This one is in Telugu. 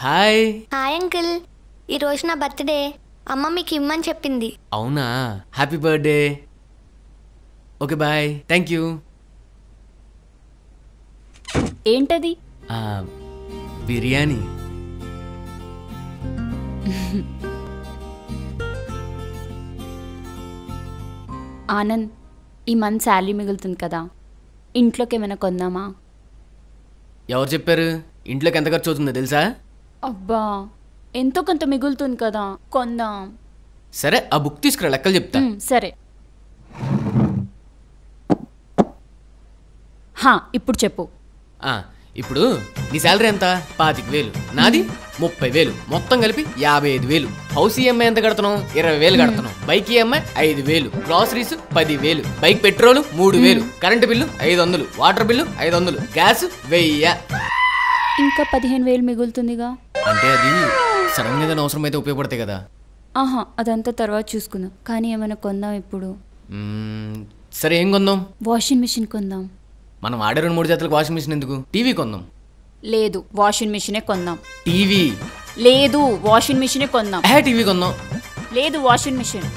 హాయ్. హాయ్ అంకుల్, ఈరోజు నా బర్త్డే. అమ్మ మీకు ఇమ్మని చెప్పింది. అవునా, happy birthday. Okay bye, thank you. ఏంటది? బిర్యానీ. ఆనంద్, ఈ మంత్ శాలరీ మిగులుతుంది కదా, ఇంట్లోకి ఏమైనా కొందామా? ఎవరు చెప్పారు? ఇంట్లోకి ఎంత ఖర్చు అవుతుందో తెలుసా? అబ్బా, ఎంతో కొంత మిగులుతుంది కదా, కొందాం. సరే, ఆ బుక్ తీసుకురా, లెక్కలు చెప్తా. సరే. ఇప్పుడు చెప్పు. ఇప్పుడు నీ శాలరీ ఎంత? 25,000. నాది 30,000. మొత్తం కలిపి 55,000. హౌస్ ఈఎంఐ ఎంత కడుతున్నావు? 20,000 కడుతున్నావు. Bike EMI 5,000. Groceries 10,000. Bike petrol 3,000. Current bill 500. Water bill 500. Gas 1000. ఇంకా 15,000 మిగులుతుందిగా. అంటే అది సడన్ గా అవసరం అయితే ఉపయోగపడతాయి కదా. అదంతా తర్వాత చూసుకుందాం, కానీ ఏమైనా కొందాం ఇప్పుడు. సరే, ఏం కొందాం? వాషింగ్ మిషన్ కొందాం. మనం ఆడే 2-3 జతలకు వాషింగ్ మిషన్ ఎందుకు? టీవీ కొందాం. లేదు, వాషింగ్ మిషనే కొందాం. టీవీ లేదు, వాషింగ్ మిషనే కొందాం. టీవీ కొందాం. లేదు, వాషింగ్ మిషన్.